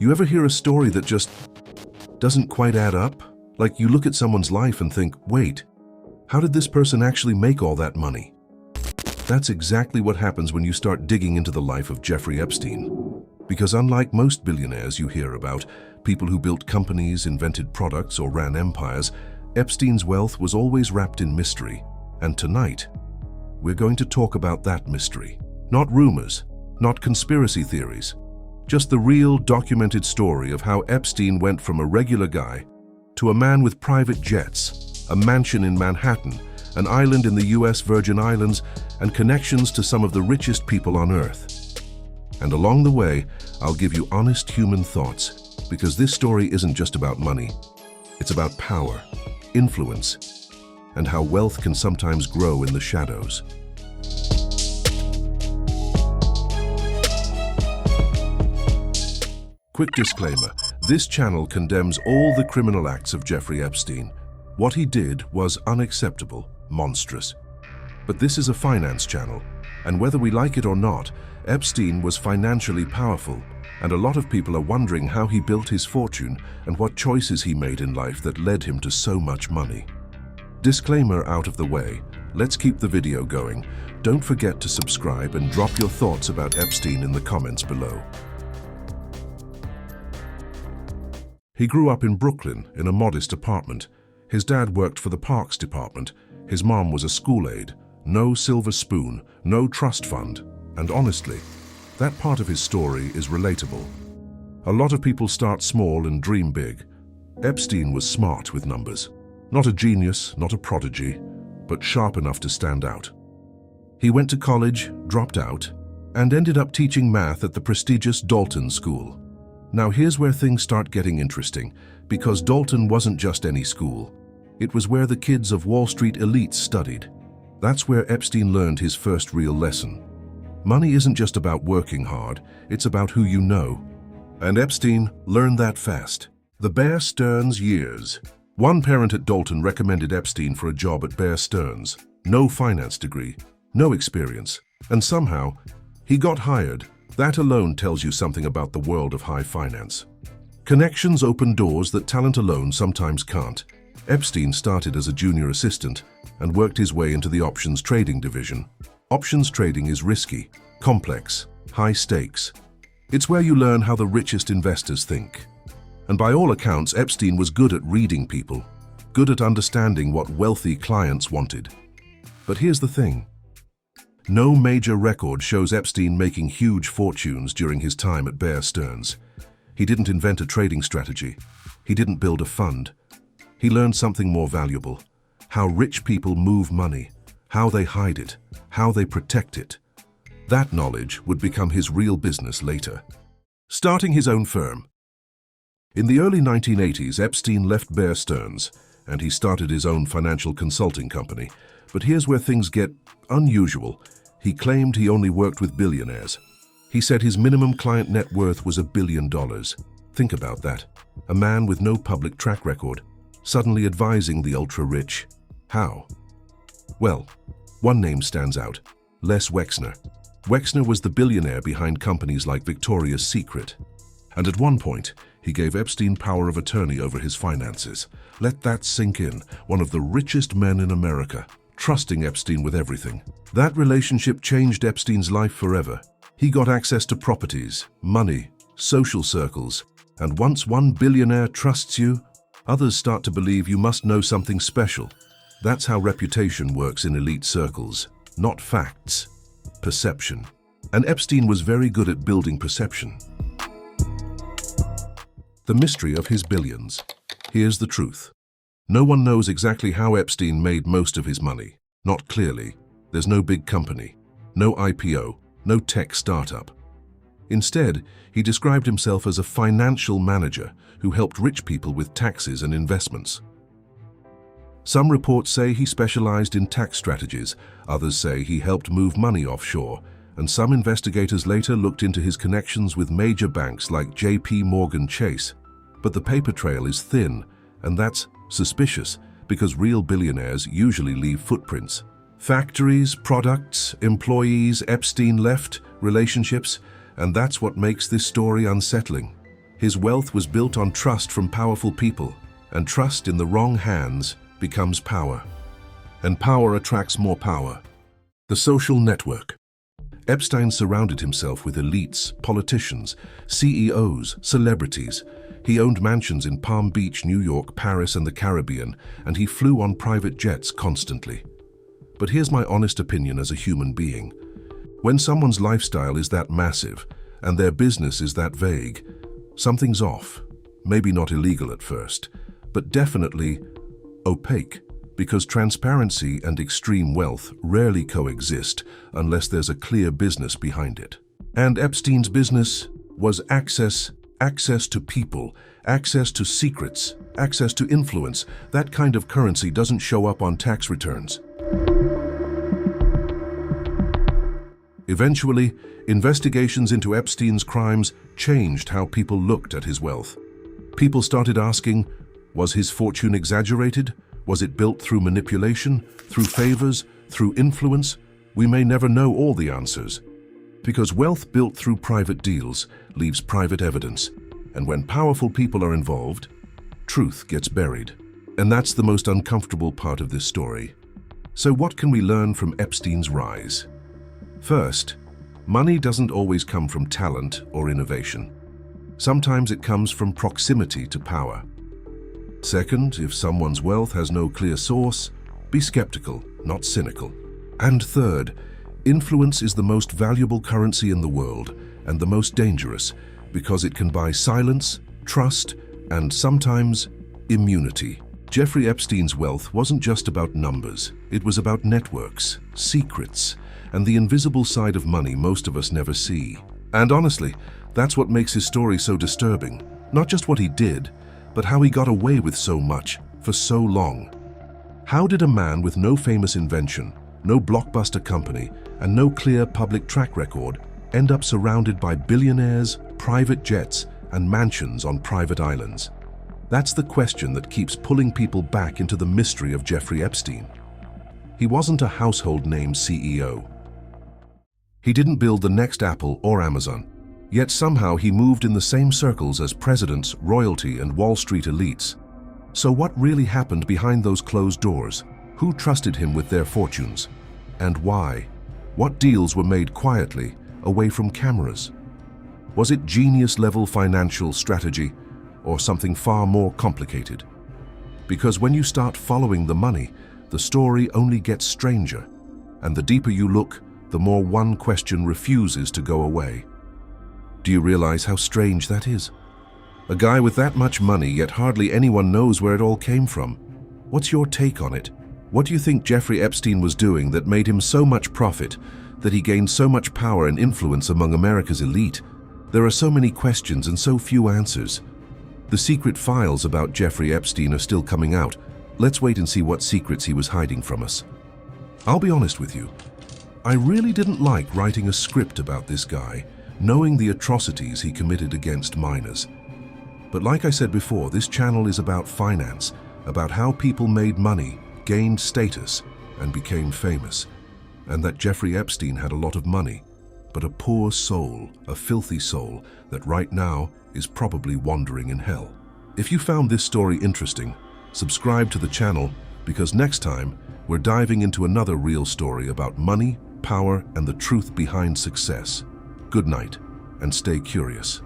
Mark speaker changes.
Speaker 1: You ever hear a story that just doesn't quite add up? Like you look at someone's life and think, wait, how did this person actually make all that money? That's exactly what happens when you start digging into the life of Jeffrey Epstein. Because unlike most billionaires you hear about, people who built companies, invented products, or ran empires, Epstein's wealth was always wrapped in mystery. And tonight, we're going to talk about that mystery. Not rumors, not conspiracy theories, just the real documented story of how Epstein went from a regular guy to a man with private jets, a mansion in Manhattan, an island in the US Virgin Islands, and connections to some of the richest people on Earth. And along the way, I'll give you honest human thoughts, because this story isn't just about money. It's about power, influence, and how wealth can sometimes grow in the shadows. Quick disclaimer, this channel condemns all the criminal acts of Jeffrey Epstein. What he did was unacceptable, monstrous. But this is a finance channel, and whether we like it or not, Epstein was financially powerful, and a lot of people are wondering how he built his fortune and what choices he made in life that led him to so much money. Disclaimer out of the way, let's keep the video going. Don't forget to subscribe and drop your thoughts about Epstein in the comments below. He grew up in Brooklyn in a modest apartment. His dad worked for the parks department. His mom was a school aide. No silver spoon, no trust fund. And honestly, that part of his story is relatable. A lot of people start small and dream big. Epstein was smart with numbers. Not a genius, not a prodigy, but sharp enough to stand out. He went to college, dropped out, and ended up teaching math at the prestigious Dalton School. Now here's where things start getting interesting, because Dalton wasn't just any school. It was where the kids of Wall Street elites studied. That's where Epstein learned his first real lesson. Money isn't just about working hard, it's about who you know. And Epstein learned that fast. The Bear Stearns years. One parent at Dalton recommended Epstein for a job at Bear Stearns. No finance degree, no experience, and somehow he got hired. That alone tells you something about the world of high finance. Connections open doors that talent alone sometimes can't. Epstein started as a junior assistant and worked his way into the options trading division. Options trading is risky, complex, high stakes. It's where you learn how the richest investors think. And by all accounts, Epstein was good at reading people, good at understanding what wealthy clients wanted. But here's the thing. No major record shows Epstein making huge fortunes during his time at Bear Stearns. He didn't invent a trading strategy. He didn't build a fund. He learned something more valuable: how rich people move money, how they hide it, how they protect it. That knowledge would become his real business later. Starting his own firm. In the early 1980s, Epstein left Bear Stearns, and he started his own financial consulting company. But here's where things get unusual. He claimed he only worked with billionaires. He said his minimum client net worth was $1 billion. Think about that. A man with no public track record, suddenly advising the ultra-rich. How? Well, one name stands out: Les Wexner. Wexner was the billionaire behind companies like Victoria's Secret. And at one point, he gave Epstein power of attorney over his finances. Let that sink in. One of the richest men in America, trusting Epstein with everything. That relationship changed Epstein's life forever. He got access to properties, money, social circles, and once one billionaire trusts you, others start to believe you must know something special. That's how reputation works in elite circles. Not facts, perception. And Epstein was very good at building perception. The mystery of his billions. Here's the truth. No one knows exactly how Epstein made most of his money. Not clearly. There's no big company, no IPO, no tech startup. Instead, he described himself as a financial manager who helped rich people with taxes and investments. Some reports say he specialized in tax strategies, others say he helped move money offshore, and some investigators later looked into his connections with major banks like JP Morgan Chase. But the paper trail is thin, and that's suspicious because real billionaires usually leave footprints. Factories, products, employees Epstein left, relationships, and that's what makes this story unsettling. His wealth was built on trust from powerful people, and trust in the wrong hands becomes power. And power attracts more power. The social network. Epstein surrounded himself with elites, politicians, CEOs, celebrities. He owned mansions in Palm Beach, New York, Paris, and the Caribbean, and he flew on private jets constantly. But here's my honest opinion as a human being. When someone's lifestyle is that massive, and their business is that vague, something's off. Maybe not illegal at first, but definitely opaque, because transparency and extreme wealth rarely coexist unless there's a clear business behind it. And Epstein's business was access to people, access to secrets, access to influence. That kind of currency doesn't show up on tax returns. Eventually, investigations into Epstein's crimes changed how people looked at his wealth. People started asking, was his fortune exaggerated? Was it built through manipulation, through favors, through influence? We may never know all the answers. Because wealth built through private deals leaves private evidence. And when powerful people are involved, truth gets buried. And that's the most uncomfortable part of this story. So what can we learn from Epstein's rise? First, money doesn't always come from talent or innovation. Sometimes it comes from proximity to power. Second, if someone's wealth has no clear source, be skeptical, not cynical. And third, influence is the most valuable currency in the world and the most dangerous because it can buy silence, trust, and sometimes immunity. Jeffrey Epstein's wealth wasn't just about numbers. It was about networks, secrets, and the invisible side of money most of us never see. And honestly, that's what makes his story so disturbing. Not just what he did, but how he got away with so much for so long. How did a man with no famous invention, no blockbuster company, and no clear public track record end up surrounded by billionaires, private jets, and mansions on private islands? That's the question that keeps pulling people back into the mystery of Jeffrey Epstein. He wasn't a household name CEO. He didn't build the next Apple or Amazon. Yet somehow he moved in the same circles as presidents, royalty, and Wall Street elites. So what really happened behind those closed doors? Who trusted him with their fortunes? And why? What deals were made quietly, away from cameras? Was it genius-level financial strategy, or something far more complicated? Because when you start following the money, the story only gets stranger, and the deeper you look, the more one question refuses to go away. Do you realize how strange that is? A guy with that much money, yet hardly anyone knows where it all came from. What's your take on it? What do you think Jeffrey Epstein was doing that made him so much profit, that he gained so much power and influence among America's elite? There are so many questions and so few answers. The secret files about Jeffrey Epstein are still coming out. Let's wait and see what secrets he was hiding from us. I'll be honest with you. I really didn't like writing a script about this guy, knowing the atrocities he committed against minors. But like I said before, this channel is about finance, about how people made money, gained status, and became famous. And that Jeffrey Epstein had a lot of money, but a poor soul, a filthy soul, that right now is probably wandering in hell. If you found this story interesting, subscribe to the channel, because next time we're diving into another real story about money, power, and the truth behind success. Good night, and stay curious.